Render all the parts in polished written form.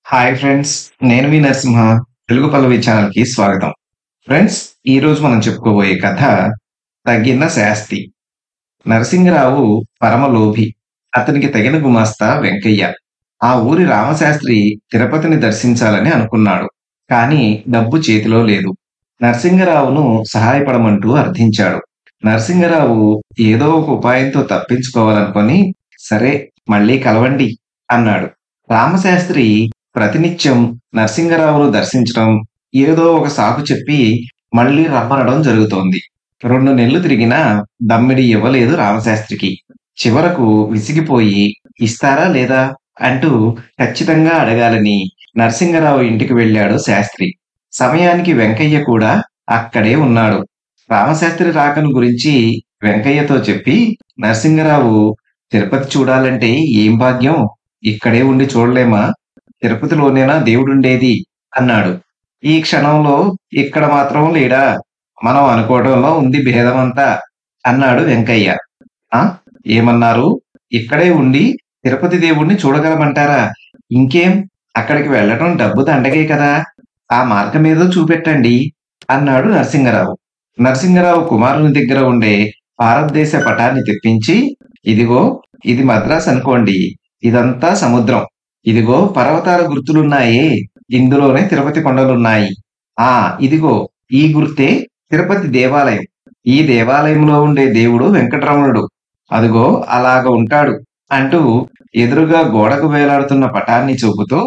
Hi friends. నేను మీ నరసింహ. తెలుగు పల్లవి ఛానల్‌కి స్వాగతం. ఫ్రెండ్స్, ఈరోజు మనం చెప్పుకోబోయే కథ 'తగ్గిన శాస్తి'. నరసింగరావు పరమలోభి. అతనికి తగిన గుమాస్తా వెంకయ్య. ఆ ఊరి రామశాస్త్రి తిరుపతిని దర్శించాలని అనుకున్నాడు. కానీ డబ్బు చేతిలో లేదు. నరసింగరావును సహాయపడమంటూ అర్థించాడు. నరసింగరావు ఏదో ఒక ఉపాయంతో తప్పించుకోవాలనుకొని, సరే మళ్ళీ కలవండి అన్నాడు. రామశాస్త్రి ప్రతినిత్యం నరసింగరావును దర్శించడం, ఏదో ఒక సాకు చెప్పి మళ్ళీ రమ్మనడం జరుగుతోంది. 2 నెలలు తిరిగినా దమ్మిడి ఇవ్వలేదు రామశాస్త్రికి. చివరకు విసిగిపోయి, ఇస్తారా లేదా అంటూ ఖచ్చితంగా అడగాలని నరసింగరావు ఇంటికి వెళ్ళాడు శాస్త్రి. సమయానికి వెంకయ్య కూడా అక్కడే ఉన్నాడు. రామశాస్త్రి రాకను గురించి వెంకయ్యతో చెప్పి, నరసింగరావు తిరుపతి చూడాలంటే ఏం భాగ్యం, ఇక్కడే ఉండి చూడలేమా, తిరుపతిలోనేనా దేవుడుండేది అన్నాడు. ఈ క్షణంలో ఇక్కడ మాత్రం లేడా, మనం అనుకోవడంలో ఉంది భేదమంతా అన్నాడు వెంకయ్య. ఆ ఏమన్నారు, ఇక్కడే ఉండి తిరుపతి దేవుణ్ణి చూడగలమంటారా? ఇంకేం, అక్కడికి వెళ్ళటం డబ్బు దండగే కదా, ఆ మార్గమేదో చూపెట్టండి అన్నాడు నరసింగరావు. నరసింగరావు కుమారుని దగ్గర ఉండే భారతదేశ పటాన్ని తెప్పించి, ఇదిగో ఇది మద్రాస్ అనుకోండి, ఇదంతా సముద్రం, ఇదిగో పర్వతాల గుర్తులున్నాయే, ఇందులోనే తిరుపతి కొండలున్నాయి. ఆ ఇదిగో ఈ గుర్తే తిరుపతి దేవాలయం, ఈ దేవాలయంలో ఉండే దేవుడు వెంకటరమణుడు, అదిగో అలాగ ఉంటాడు అంటూ ఎదురుగా గోడకు వేలాడుతున్న పటాన్ని చూపుతూ,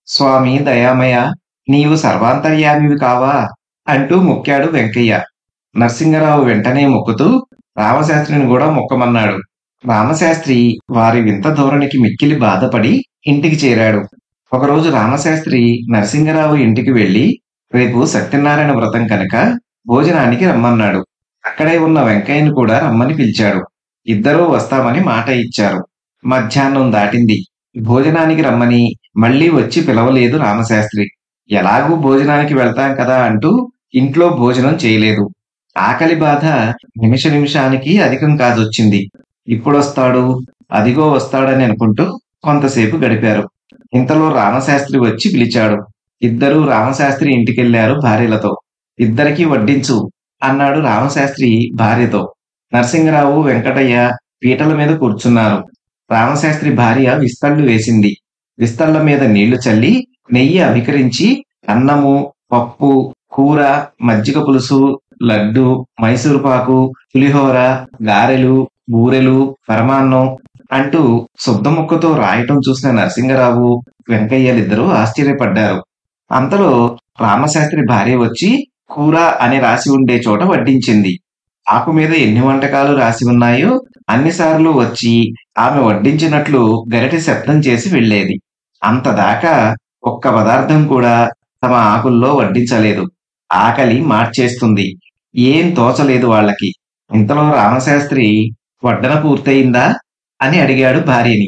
స్వామి దయామయ, నీవు సర్వాంతర్యామివి కావా అంటూ మొక్కాడు వెంకయ్య. నరసింగరావు వెంటనే మొక్కుతూ రామశాస్త్రిని కూడా మొక్కమన్నాడు. రామశాస్త్రి వారి వింత ధోరణికి మిక్కిలి బాధపడి ఇంటికి చేరాడు. ఒకరోజు రామశాస్త్రి నరసింగరావు ఇంటికి వెళ్లి, రేపు సత్యనారాయణ వ్రతం కనుక భోజనానికి రమ్మన్నాడు. అక్కడే ఉన్న వెంకయ్యను కూడా రమ్మని పిలిచాడు. ఇద్దరూ వస్తామని మాట ఇచ్చారు. మధ్యాహ్నం దాటింది. భోజనానికి రమ్మని మళ్ళీ వచ్చి పిలవలేదు రామశాస్త్రి. ఎలాగూ భోజనానికి వెళ్తాం కదా అంటూ ఇంట్లో భోజనం చేయలేదు. ఆకలి బాధ నిమిష నిమిషానికి అధికం కాజొచ్చింది. ఇప్పుడొస్తాడు, అదిగో వస్తాడని అనుకుంటూ కొంతసేపు గడిపారు. ఇంతలో రామశాస్త్రి వచ్చి పిలిచాడు. ఇద్దరూ రామశాస్త్రి ఇంటికెళ్లారు భార్యలతో. ఇద్దరికీ వడ్డించు అన్నాడు రామశాస్త్రి భార్యతో. నరసింగరావు వెంకటయ్య పీటల మీద కూర్చున్నారు. రామశాస్త్రి భార్య విస్తళ్ళు వేసింది. విస్తళ్ల మీద నీళ్లు చల్లి నెయ్యి అభికరించి అన్నము, పప్పు, కూర, మజ్జిగ పులుసు, లడ్డు, మైసూరుపాకు, పులిహోర, గారెలు, బూరెలు, పరమాన్నం అంటూ శుద్ధముక్కతో రాయటం చూసిన నరసింగరావు వెంకయ్యలిద్దరూ ఆశ్చర్యపడ్డారు. అంతలో రామశాస్త్రి భార్య వచ్చి కూర అని రాసి ఉండే చోట వడ్డించింది. ఆకు మీద ఎన్ని వంటకాలు రాసి ఉన్నాయో అన్నిసార్లు వచ్చి ఆమె వడ్డించినట్లు గరిటె శబ్దం చేసి వెళ్లేది. అంతదాకా ఒక్క పదార్థం కూడా తమ ఆకుల్లో వడ్డించలేదు. ఆకలి మార్చేస్తుంది. ఏం తోచలేదు వాళ్ళకి. ఇంతలో రామశాస్త్రి, వడ్డన పూర్తయిందా అని అడిగాడు భార్యని.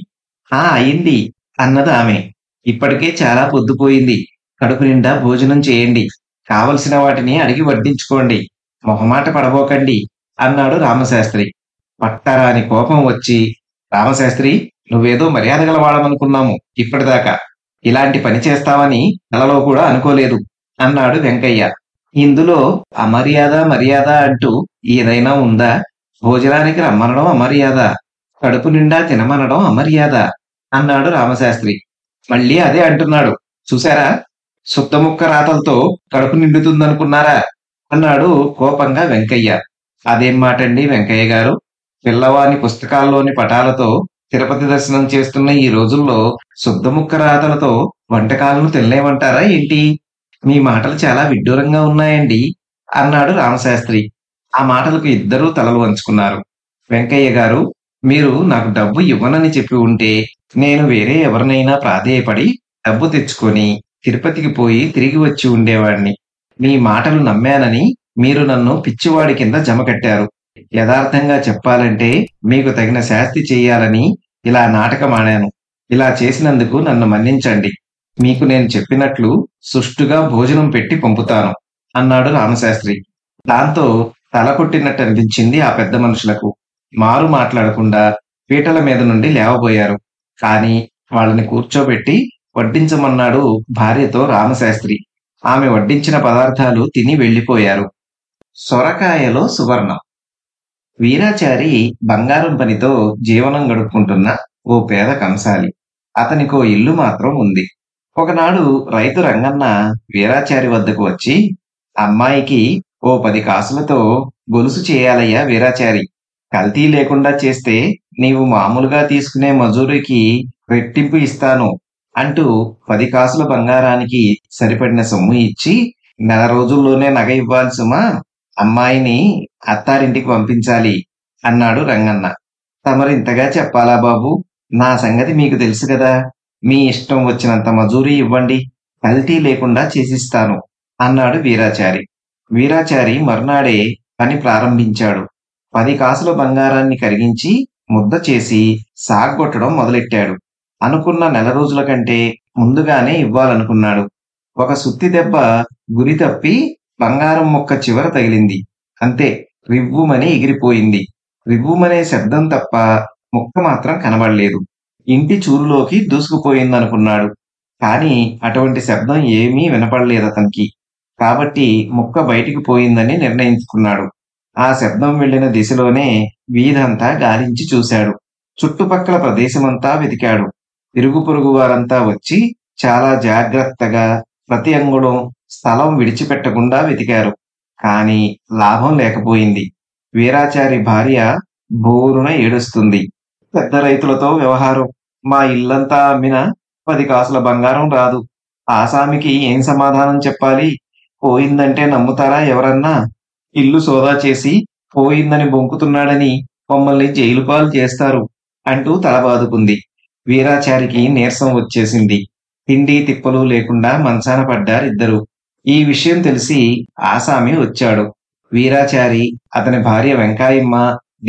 అయింది అన్నది ఆమె. ఇప్పటికే చాలా పొద్దుపోయింది. కడుపు నిండా భోజనం చేయండి. కావలసిన వాటిని అడిగి వడ్డించుకోండి. మొహమాట పడబోకండి అన్నాడు రామశాస్త్రి. పట్టరాని కోపం వచ్చి, రామశాస్త్రి, నువ్వేదో మర్యాద గలవాడమనుకున్నాము ఇప్పటిదాకా. ఇలాంటి పని చేస్తావని కలలో కూడా అనుకోలేదు అన్నాడు వెంకయ్య. ఇందులో అమర్యాద మర్యాద అంటూ ఏదైనా ఉందా? భోజనానికి రమ్మనడం అమర్యాద, కడుపు నిండా తినమనడం అమర్యాద అన్నాడు రామశాస్త్రి. మళ్ళీ అదే అంటున్నాడు చూశారా, శుద్ధముక్క రాతలతో కడుపు నిండుతుందనుకున్నారా అన్నాడు కోపంగా వెంకయ్య. అదేం మాటండి వెంకయ్య గారు, పిల్లవాని పుస్తకాల్లోని పటాలతో తిరుపతి దర్శనం చేస్తున్న ఈ రోజుల్లో శుద్ధముక్క రాతలతో వంటకాలను తినలేమంటారా ఏంటి? మీ మాటలు చాలా విడ్డూరంగా ఉన్నాయండి అన్నాడు రామశాస్త్రి. ఆ మాటలకు ఇద్దరూ తలలు వంచుకున్నారు. వెంకయ్య గారు, మీరు నాకు డబ్బు ఇవ్వనని చెప్పి ఉంటే నేను వేరే ఎవరినైనా ప్రాధేయపడి డబ్బు తెచ్చుకొని తిరుపతికి పోయి తిరిగి వచ్చి ఉండేవాడిని. మీ మాటలు నమ్మానని మీరు నన్ను పిచ్చివాడి కింద జమకట్టారు. యథార్థంగా చెప్పాలంటే మీకు తగిన శాస్తి చెయ్యాలని ఇలా నాటకమాడాను. ఇలా చేసినందుకు నన్ను మన్నించండి. మీకు నేను చెప్పినట్లు సుష్టుగా భోజనం పెట్టి పంపుతాను అన్నాడు రామశాస్త్రి. దాంతో తల కొట్టినట్టు అనిపించింది ఆ పెద్ద మనుషులకు. మారు మాట్లాడకుండా పీటల మీద నుండి లేవబోయారు. కానీ వాళ్ళని కూర్చోబెట్టి వడ్డించమన్నాడు భార్యతో రామశాస్త్రి. ఆమె వడ్డించిన పదార్థాలు తిని వెళ్ళిపోయారు. సొరకాయలో సువర్ణం. వీరాచారి బంగారం పనితో జీవనం గడుపుకుంటున్న ఓ పేద కంసాలి. అతనికో ఇల్లు మాత్రం ఉంది. ఒకనాడు రైతు రంగన్న వీరాచారి వద్దకు వచ్చి, అమ్మాయికి ఓ 10 కాసులతో గొలుసు చేయాలయ్యా వీరాచారి. కల్తీ లేకుండా చేస్తే నీవు మామూలుగా తీసుకునే మజూరీకి రెట్టింపు ఇస్తాను అంటూ 10 కాసుల బంగారానికి సరిపడిన సొమ్ము ఇచ్చి, నెల రోజుల్లోనే నగ ఇవ్వాలి సుమా, అమ్మాయిని అత్తారింటికి పంపించాలి అన్నాడు రంగన్న. తమరింతగా చెప్పాలా బాబు? నా సంగతి మీకు తెలుసు కదా. మీ ఇష్టం వచ్చినంత మజూరీ ఇవ్వండి, కల్తీ లేకుండా చేసిస్తాను అన్నాడు వీరాచారి. వీరాచారి మర్నాడే పని ప్రారంభించాడు. 10 కాసుల బంగారాన్ని కరిగించి ముద్ద చేసి సాగ్గొట్టడం మొదలెట్టాడు. అనుకున్న నెల రోజుల కంటే ముందుగానే ఇవ్వాలనుకున్నాడు. ఒక సుత్తి దెబ్బ గురి తప్పి బంగారం ముక్క చివర తగిలింది. అంతే, రివ్వుమని ఎగిరిపోయింది. రివ్వుమనే శబ్దం తప్ప ముక్క మాత్రం కనబడలేదు. ఇంటి చూరులోకి దూసుకుపోయిందనుకున్నాడు. కాని అటువంటి శబ్దం ఏమీ వినపడలేదతనికి. కాబట్టి ముక్క బయటికి పోయిందని నిర్ణయించుకున్నాడు. ఆ శబ్దం వెళ్లిన దిశలోనే వీధంతా గాలించి చూశాడు. చుట్టుపక్కల ప్రదేశమంతా వెతికాడు. ఇరుగు పొరుగు వారంతా వచ్చి చాలా జాగ్రత్తగా ప్రతి అంగుళం స్థలం విడిచిపెట్టకుండా వెతికారు. కాని లాభం లేకపోయింది. వీరాచారి భార్య బోరున ఏడుస్తుంది. పెద్ద రైతులతో వ్యవహారం. మా ఇల్లంతా అమ్మినా 10 కాసుల బంగారం రాదు. ఆసామికి ఏం సమాధానం చెప్పాలి? పోయిందంటే నమ్ముతారా ఎవరన్నా? ఇల్లు సోదా చేసి పోయిందని బొంకుతున్నాడని మమ్మల్ని జైలు పాలు చేస్తారు అంటూ తలబాదుకుంది. వీరాచారికి నీరసం వచ్చేసింది. తిండి తిప్పలు లేకుండా మంచాన పడ్డారిద్దరూ. ఈ విషయం తెలిసి ఆసామి వచ్చాడు. వీరాచారి, అతని భార్య వెంకాయమ్మ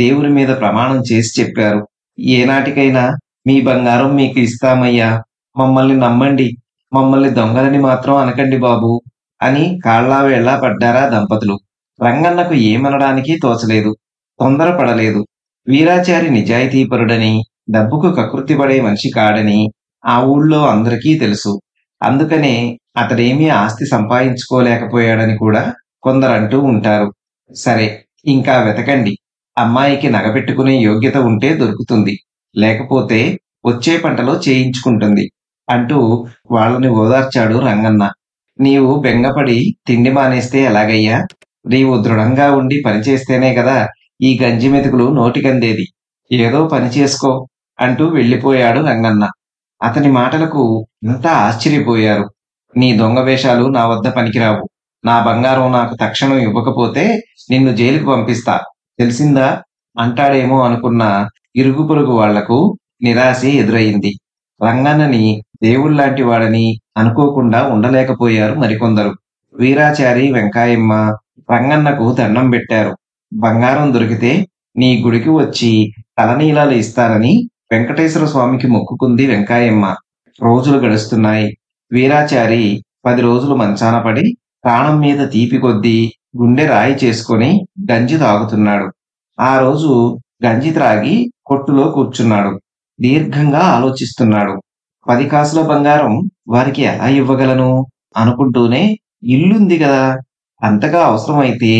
దేవుని మీద ప్రమాణం చేసి చెప్పారు. ఏనాటికైనా మీ బంగారం మీకు ఇస్తామయ్యా, మమ్మల్ని నమ్మండి, మమ్మల్ని దొంగలని మాత్రం అనకండి బాబు అని కాళ్లా వేళ్లా పడ్డారా దంపతులు. రంగన్నకు ఏమనడానికి తోచలేదు, తొందరపడలేదు. వీరాచారి నిజాయితీపరుడని, డబ్బుకు కకృతిపడే మనిషి కాడని ఆ ఊళ్ళో అందరికీ తెలుసు. అందుకనే అతడేమీ ఆస్తి సంపాదించుకోలేకపోయాడని కూడా కొందరంటూ ఉంటారు. సరే, ఇంకా వెతకండి. అమ్మాయికి నగపెట్టుకునే యోగ్యత ఉంటే దొరుకుతుంది, లేకపోతే వచ్చే పంటలో చేయించుకుంటుంది అంటూ వాళ్ళని ఓదార్చాడు రంగన్న. నీవు బెంగపడి తిండి మానేస్తే ఎలాగయ్యా? నీవు దృఢంగా ఉండి పనిచేస్తేనే కదా ఈ గంజి మెతుకులు నోటికందేది. ఏదో పని చేసుకో అంటూ వెళ్ళిపోయాడు రంగన్న. అతని మాటలకు అంతా ఆశ్చర్యపోయారు. నీ దొంగ వేషాలు నా వద్ద పనికిరావు. నా బంగారం నాకు తక్షణం ఇవ్వకపోతే నిన్ను జైలుకు పంపిస్తా, తెలిసిందా అంటాడేమో అనుకున్న ఇరుగు పొరుగు వాళ్లకు నిరాశే ఎదురయింది. రంగన్నని దేవుళ్లాంటి వాడని అనుకోకుండా ఉండలేకపోయారు మరికొందరు. వీరాచారి, వెంకాయమ్మ రంగన్నకు దండం పెట్టారు. బంగారం దొరికితే నీ గుడికి వచ్చి తలనీలాలు ఇస్తానని వెంకటేశ్వర స్వామికి మొక్కుకుంది వెంకాయమ్మ. రోజులు గడుస్తున్నాయి. వీరాచారి 10 రోజులు మంచాన పడి ప్రాణం మీద తీపి కొద్దీ గుండె రాయి చేసుకుని గంజి తాగుతున్నాడు. ఆ రోజు గంజి త్రాగి కొట్టులో కూర్చున్నాడు. దీర్ఘంగా ఆలోచిస్తున్నాడు. 10 కాసుల బంగారం వారికి ఎలా ఇవ్వగలను అనుకుంటూనే, ఇల్లుంది కదా, అంతగా అవసరమైతే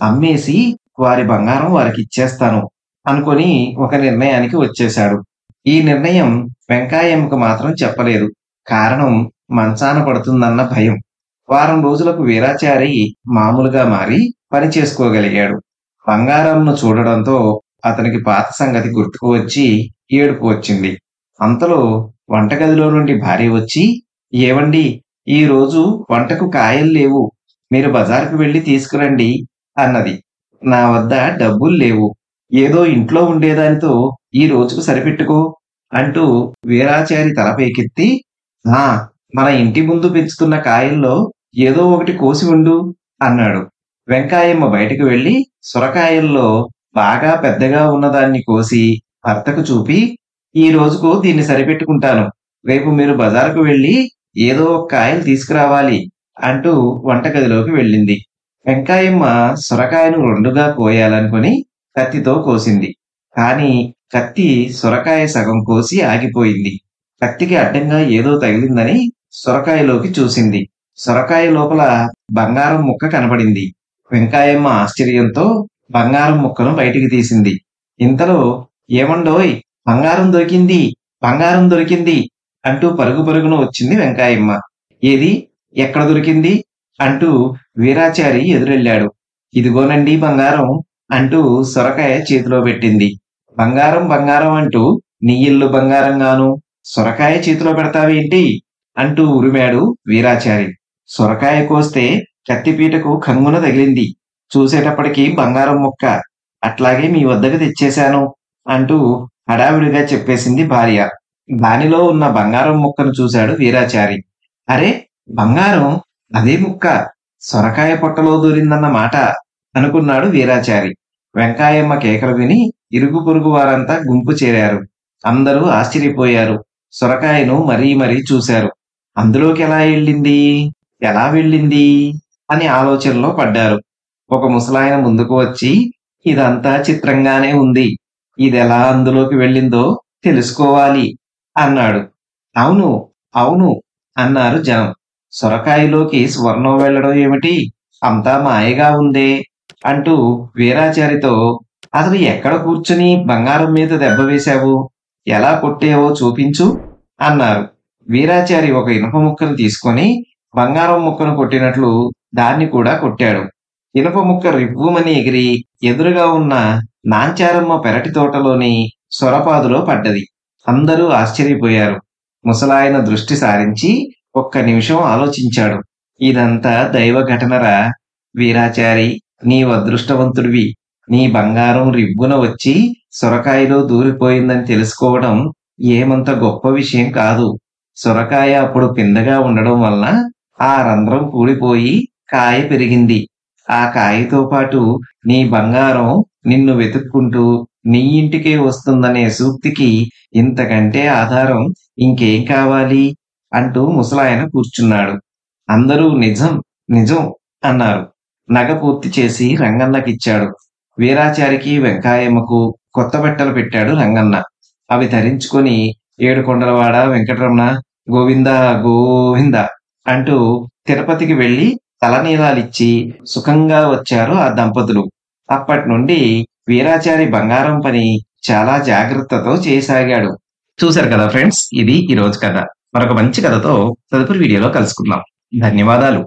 అమ్మేసి వారి బంగారం వారికి ఇచ్చేస్తాను అనుకొని ఒక నిర్ణయానికి వచ్చేశాడు. ఈ నిర్ణయం వెంకాయమ్మకు మాత్రం చెప్పలేదు. కారణం మంచాన పడుతుందన్న భయం. వారం రోజులకు వీరాచారి మామూలుగా మారి పని చేసుకోగలిగాడు. బంగారంను చూడడంతో అతనికి పాత సంగతి గుర్తుకు వచ్చి ఏడుపు వచ్చింది. అంతలో వంటగదిలో నుండి భార్య వచ్చి, ఏవండి, ఈ రోజు వంటకు కాయలు లేవు, మీరు బజారుకు వెళ్లి తీసుకురండి అన్నది. నా వద్ద డబ్బులు లేవు, ఏదో ఇంట్లో ఉండేదానితో ఈ రోజుకు సరిపెట్టుకో అంటూ వీరాచారి తలపైకెత్తి, మన ఇంటి ముందు పెంచుతున్న కాయల్లో ఏదో ఒకటి కోసి ఉండు అన్నాడు. వెంకాయమ్మ బయటకు వెళ్లి సొరకాయల్లో బాగా పెద్దగా ఉన్నదాన్ని కోసి భర్తకు చూపి, ఈ రోజుకు దీన్ని సరిపెట్టుకుంటాను, రేపు మీరు బజారుకు వెళ్లి ఏదో ఒక కాయలు తీసుకురావాలి అంటూ వంటగదిలోకి వెళ్ళింది. వెంకాయమ్మ సొరకాయను 2గా కోయాలనుకుని కత్తితో కోసింది. కాని కత్తి సొరకాయ సగం కోసి ఆగిపోయింది. కత్తికి అడ్డంగా ఏదో తగిలిందని సొరకాయలోకి చూసింది. సొరకాయ లోపల బంగారం ముక్క కనబడింది. వెంకాయమ్మ ఆశ్చర్యంతో బంగారం ముక్కను బయటికి తీసింది. ఇంతలో ఏమండోయ్, బంగారం దొరికింది, బంగారం దొరికింది అంటూ పరుగు పరుగున వచ్చింది వెంకాయమ్మ. ఏది, ఎక్కడ దొరికింది అంటూ వీరాచారి ఎదురెళ్ళాడు. ఇదిగోనండి బంగారం అంటూ సొరకాయ చేతిలో పెట్టింది. బంగారం బంగారం అంటూ నీ ఇల్లు బంగారంగాను సొరకాయ చేతిలో పెడతావేంటి అంటూ ఉరిమాడు వీరాచారి. సొరకాయ కోస్తే కత్తిపీటకు కంగున తగిలింది. చూసేటప్పటికి బంగారం ముక్క. అట్లాగే మీ వద్దకు తెచ్చేశాను అంటూ హడావిడిగా చెప్పేసింది భార్య. దానిలో ఉన్న బంగారం ముక్కను చూశాడు వీరాచారి. అరే, బంగారం అదే ముక్క సొరకాయ పొట్టలో దూరిందన్న మాట అనుకున్నాడు వీరాచారి. వెంకాయమ్మ కేకలు విని ఇరుగు పొరుగు వారంతా గుంపు చేరారు. అందరూ ఆశ్చర్యపోయారు. సొరకాయను మరీ మరీ చూశారు. అందులోకి ఎలా వెళ్ళింది అని ఆలోచనలో పడ్డారు. ఒక ముసలాయన ముందుకు వచ్చి, ఇదంతా చిత్రంగానే ఉంది, ఇదెలా అందులోకి వెళ్ళిందో తెలుసుకోవాలి అన్నాడు. అవును అవును అన్నారు జనం. సొరకాయలోకి స్వర్ణం వెళ్ళడం ఏమిటి, అంతా మాయగా ఉందే అంటూ వీరాచారితో, అసలు ఎక్కడ కూర్చుని బంగారం మీద దెబ్బ వేశావు, ఎలా కొట్టేవో చూపించు అన్నారు. వీరాచారి ఒక ఇనుప ముక్కను తీసుకొని బంగారం ముక్కను కొట్టినట్లు దాన్ని కూడా కొట్టాడు. ఇనుప ముక్క రివ్వుమని ఎగిరి ఎదురుగా ఉన్న నాంచారమ్మ పెరటి తోటలోని సొరపాదులో పడ్డది. అందరూ ఆశ్చర్యపోయారు. ముసలాయన దృష్టి సారించి ఒక్క నిమిషం ఆలోచించాడు. ఇదంతా దైవ ఘటనరా వీరాచారి, నీవు అదృష్టవంతుడివి. నీ బంగారం రివ్వున వచ్చి సొరకాయలో దూరిపోయిందని తెలుసుకోవడం ఏమంత గొప్ప విషయం కాదు. సొరకాయ అప్పుడు పిందగా ఉండడం వలన ఆ రంధ్రం కూడిపోయి కాయ పెరిగింది. ఆ కాయతో పాటు నీ బంగారం నిన్ను వెతుక్కుంటూ నీ ఇంటికే వస్తుందనే సూక్తికి ఇంతకంటే ఆధారం ఇంకేం కావాలి అంటూ ముసలాయన కూర్చున్నాడు. అందరూ నిజం నిజం అన్నారు. నగ పూర్తి చేసి రంగన్నకిచ్చాడు. వీరాచారికి వెంకాయమ్మకు కొత్త బట్టలు పెట్టాడు రంగన్న. అవి ధరించుకొని ఏడుకొండలవాడ వెంకటరమణ గోవింద గోవింద అంటూ తిరుపతికి వెళ్లి తలనీలాలిచ్చి సుఖంగా వచ్చారు ఆ దంపతులు. అప్పటి నుండి వీరాచారి బంగారం పని చాలా జాగ్రత్తతో చేయసాగాడు. చూశారు కదా ఫ్రెండ్స్, ఇది ఈ రోజు కథ. మరొక మంచి కథతో తదుపరి వీడియోలో కలుసుకుందాం. ధన్యవాదాలు.